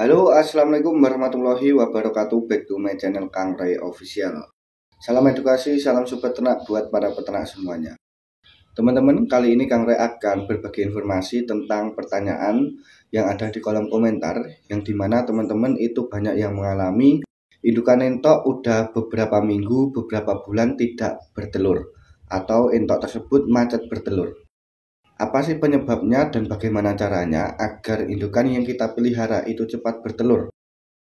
Halo, assalamualaikum warahmatullahi wabarakatuh. Back to my channel Kang Ray Official. Salam edukasi, salam super ternak buat para peternak semuanya. Teman-teman, kali ini Kang Ray akan berbagi informasi tentang pertanyaan yang ada di kolom komentar, yang dimana teman-teman itu banyak yang mengalami indukan entok udah beberapa minggu, beberapa bulan tidak bertelur, atau entok tersebut macet bertelur. Apa sih penyebabnya dan bagaimana caranya agar indukan yang kita pelihara itu cepat bertelur?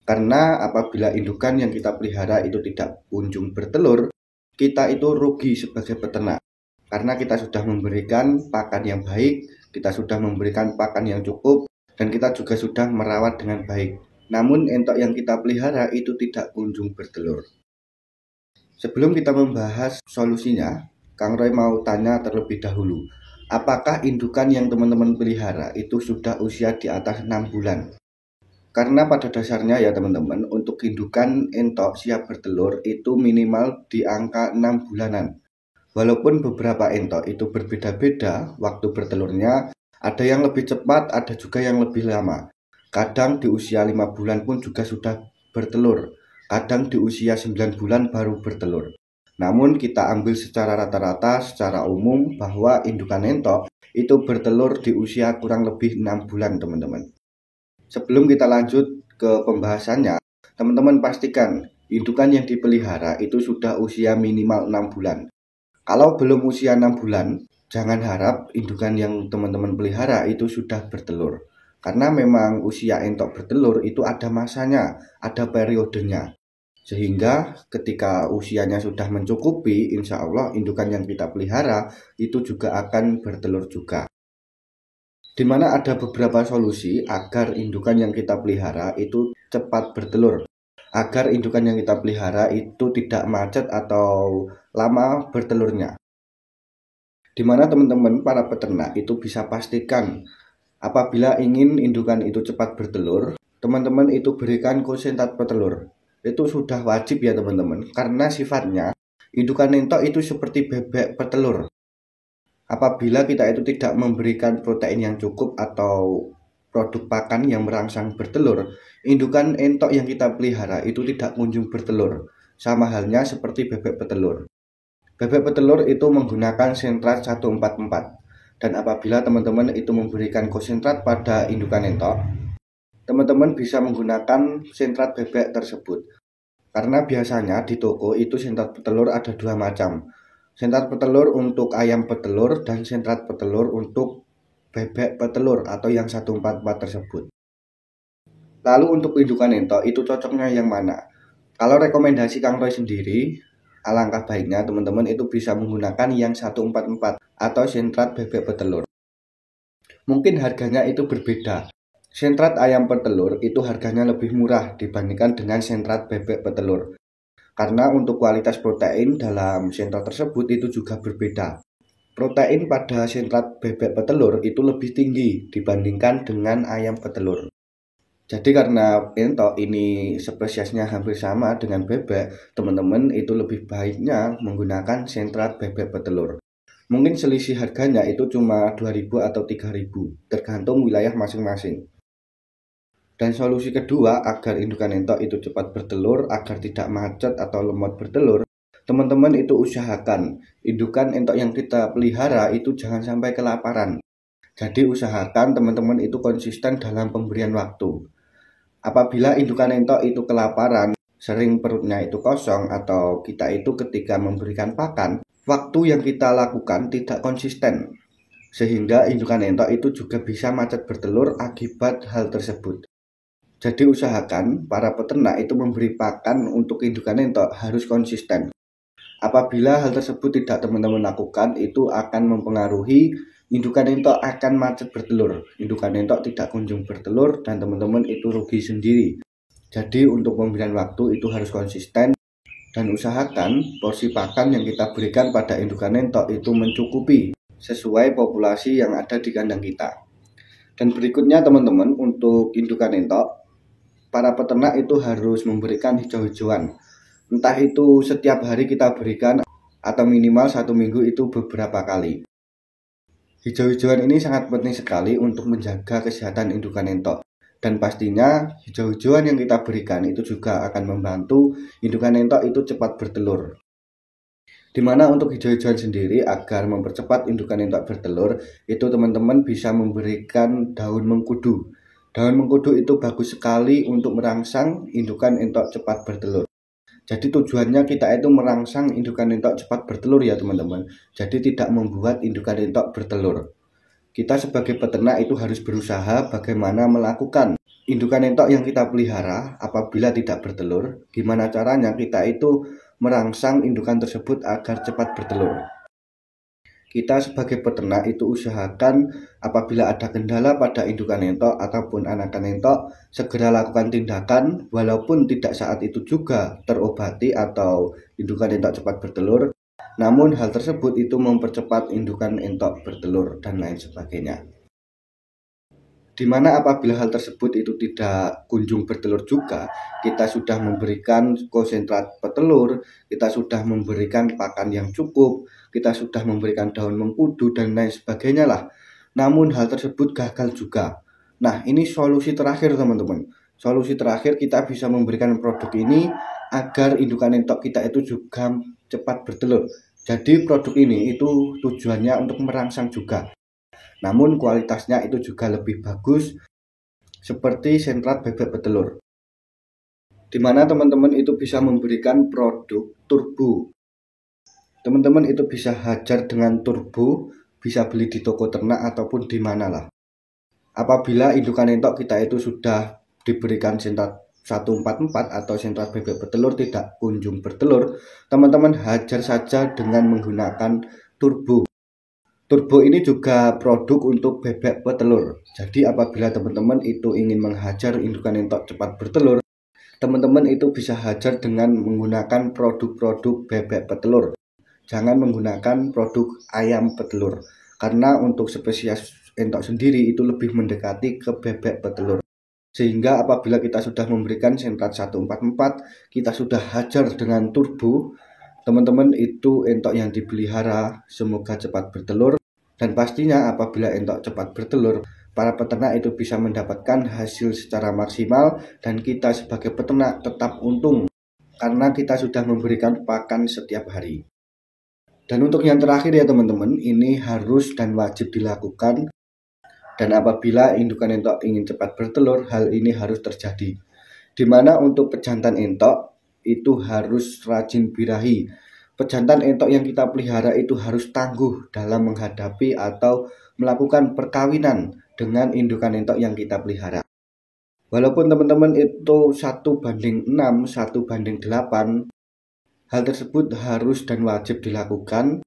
Karena apabila indukan yang kita pelihara itu tidak kunjung bertelur, kita itu rugi sebagai peternak. Karena kita sudah memberikan pakan yang baik, kita sudah memberikan pakan yang cukup, dan kita juga sudah merawat dengan baik. Namun entok yang kita pelihara itu tidak kunjung bertelur. Sebelum kita membahas solusinya, Kang Roy mau tanya terlebih dahulu. Apakah indukan yang teman-teman pelihara itu sudah usia di atas 6 bulan? Karena pada dasarnya ya teman-teman, untuk indukan entok siap bertelur itu minimal di angka 6 bulanan. Walaupun beberapa entok itu berbeda-beda waktu bertelurnya, ada yang lebih cepat, ada juga yang lebih lama. Kadang di usia 5 bulan pun juga sudah bertelur, kadang di usia 9 bulan baru bertelur. Namun kita ambil secara rata-rata, secara umum bahwa indukan entok itu bertelur di usia kurang lebih 6 bulan teman-teman. Sebelum kita lanjut ke pembahasannya, teman-teman pastikan indukan yang dipelihara itu sudah usia minimal 6 bulan. Kalau belum usia 6 bulan, jangan harap indukan yang teman-teman pelihara itu sudah bertelur. Karena memang usia entok bertelur itu ada masanya, ada periodenya. Sehingga ketika usianya sudah mencukupi, insya Allah indukan yang kita pelihara itu juga akan bertelur juga. Di mana ada beberapa solusi agar indukan yang kita pelihara itu cepat bertelur. Agar indukan yang kita pelihara itu tidak macet atau lama bertelurnya. Di mana teman-teman para peternak itu bisa pastikan apabila ingin indukan itu cepat bertelur, teman-teman itu berikan konsentrat petelur. Itu sudah wajib ya teman-teman, karena sifatnya indukan entok itu seperti bebek petelur. Apabila kita itu tidak memberikan protein yang cukup atau produk pakan yang merangsang bertelur, indukan entok yang kita pelihara itu tidak kunjung bertelur. Sama halnya seperti bebek petelur. Bebek petelur itu menggunakan sentrat 144. Dan apabila teman-teman itu memberikan konsentrat pada indukan entok, teman-teman bisa menggunakan sentrat bebek tersebut. Karena biasanya di toko itu sentrat petelur ada dua macam. Sentrat petelur untuk ayam petelur dan sentrat petelur untuk bebek petelur atau yang 144 tersebut. Lalu untuk indukan entok itu cocoknya yang mana? Kalau rekomendasi Kang Roy sendiri, alangkah baiknya teman-teman itu bisa menggunakan yang 144 atau sentrat bebek petelur. Mungkin harganya itu berbeda. Sentrat ayam petelur itu harganya lebih murah dibandingkan dengan sentrat bebek petelur. Karena untuk kualitas protein dalam sentrat tersebut itu juga berbeda. Protein pada sentrat bebek petelur itu lebih tinggi dibandingkan dengan ayam petelur. Jadi karena entok ini spesiesnya hampir sama dengan bebek, teman-teman itu lebih baiknya menggunakan sentrat bebek petelur. Mungkin selisih harganya itu cuma 2.000 atau 3.000, tergantung wilayah masing-masing. Dan solusi kedua agar indukan entok itu cepat bertelur, agar tidak macet atau lemot bertelur, teman-teman itu usahakan indukan entok yang kita pelihara itu jangan sampai kelaparan. Jadi usahakan teman-teman itu konsisten dalam pemberian waktu. Apabila indukan entok itu kelaparan, sering perutnya itu kosong atau kita itu ketika memberikan pakan, waktu yang kita lakukan tidak konsisten. Sehingga indukan entok itu juga bisa macet bertelur akibat hal tersebut. Jadi usahakan para peternak itu memberi pakan untuk indukan entok harus konsisten. Apabila hal tersebut tidak teman-teman lakukan, itu akan mempengaruhi indukan entok akan macet bertelur. Indukan entok tidak kunjung bertelur dan teman-teman itu rugi sendiri. Jadi untuk pemberian waktu itu harus konsisten dan usahakan porsi pakan yang kita berikan pada indukan entok itu mencukupi sesuai populasi yang ada di kandang kita. Dan berikutnya teman-teman, untuk indukan entok, para peternak itu harus memberikan hijau-hijauan. Entah itu setiap hari kita berikan atau minimal 1 minggu itu beberapa kali. Hijau-hijauan ini sangat penting sekali untuk menjaga kesehatan indukan entok. Dan pastinya hijau-hijauan yang kita berikan itu juga akan membantu indukan entok itu cepat bertelur. Dimana untuk hijau-hijauan sendiri agar mempercepat indukan entok bertelur, itu teman-teman bisa memberikan daun mengkudu. Daun mengkudu itu bagus sekali untuk merangsang indukan entok cepat bertelur. Jadi tujuannya kita itu merangsang indukan entok cepat bertelur ya teman-teman. Jadi tidak membuat indukan entok bertelur. Kita sebagai peternak itu harus berusaha bagaimana melakukan indukan entok yang kita pelihara apabila tidak bertelur. Gimana caranya kita itu merangsang indukan tersebut agar cepat bertelur. Kita sebagai peternak itu usahakan apabila ada kendala pada indukan entok ataupun anakan entok, segera lakukan tindakan walaupun tidak saat itu juga terobati atau indukan entok cepat bertelur. Namun hal tersebut itu mempercepat indukan entok bertelur dan lain sebagainya. Dimana apabila hal tersebut itu tidak kunjung bertelur juga, kita sudah memberikan konsentrat petelur, kita sudah memberikan pakan yang cukup, kita sudah memberikan daun mengkudu dan lain sebagainya lah. Namun hal tersebut gagal juga. Nah, ini solusi terakhir teman-teman. Solusi terakhir kita bisa memberikan produk ini agar indukan entok kita itu juga cepat bertelur. Jadi produk ini itu tujuannya untuk merangsang juga. Namun kualitasnya itu juga lebih bagus seperti sentrat bebek petelur. Dimana teman-teman itu bisa memberikan produk turbo. Teman-teman itu bisa hajar dengan turbo, bisa beli di toko ternak ataupun di mana lah. Apabila indukan entok kita itu sudah diberikan sentrat 144 atau sentrat bebek petelur tidak kunjung bertelur, teman-teman hajar saja dengan menggunakan turbo. Turbo ini juga produk untuk bebek petelur. Jadi apabila teman-teman itu ingin menghajar indukan entok cepat bertelur, teman-teman itu bisa hajar dengan menggunakan produk-produk bebek petelur. Jangan menggunakan produk ayam petelur. Karena untuk spesies entok sendiri itu lebih mendekati ke bebek petelur. Sehingga apabila kita sudah memberikan sentrat 144, kita sudah hajar dengan turbo, teman-teman itu entok yang dipelihara semoga cepat bertelur. Dan pastinya apabila entok cepat bertelur, para peternak itu bisa mendapatkan hasil secara maksimal dan kita sebagai peternak tetap untung karena kita sudah memberikan pakan setiap hari. Dan untuk yang terakhir ya teman-teman, ini harus dan wajib dilakukan. Dan apabila indukan entok ingin cepat bertelur, hal ini harus terjadi. Dimana untuk pejantan entok itu harus rajin birahi. Pejantan entok yang kita pelihara itu harus tangguh dalam menghadapi atau melakukan perkawinan dengan indukan entok yang kita pelihara. Walaupun teman-teman itu 1:6, 1:8, hal tersebut harus dan wajib dilakukan,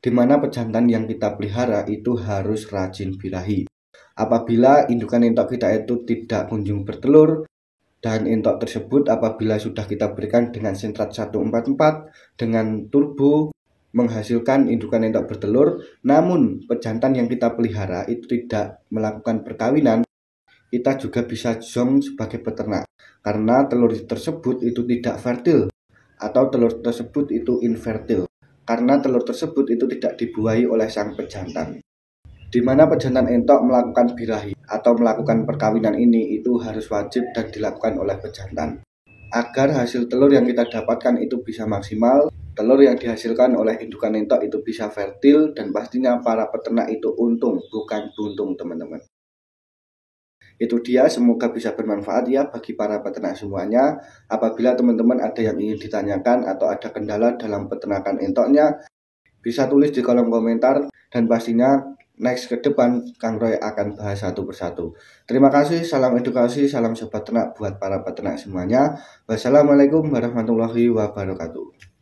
di mana pejantan yang kita pelihara itu harus rajin birahi. Apabila indukan entok kita itu tidak kunjung bertelur, dan entok tersebut apabila sudah kita berikan dengan sentrat 144 dengan turbo menghasilkan indukan entok bertelur, namun pejantan yang kita pelihara itu tidak melakukan perkawinan, kita juga bisa zong sebagai peternak karena telur tersebut itu tidak fertil atau telur tersebut itu infertil karena telur tersebut itu tidak dibuahi oleh sang pejantan. Di mana pejantan entok melakukan birahi atau melakukan perkawinan ini itu harus wajib dan dilakukan oleh pejantan agar hasil telur yang kita dapatkan itu bisa maksimal, telur yang dihasilkan oleh indukan entok itu bisa fertil dan pastinya para peternak itu untung bukan buntung teman-teman. Itu dia, semoga bisa bermanfaat ya bagi para peternak semuanya. Apabila teman-teman ada yang ingin ditanyakan atau ada kendala dalam peternakan entoknya, bisa tulis di kolom komentar dan pastinya next ke depan Kang Roy akan bahas satu persatu. Terima kasih, salam edukasi, salam sobat ternak buat para peternak semuanya. Wassalamualaikum warahmatullahi wabarakatuh.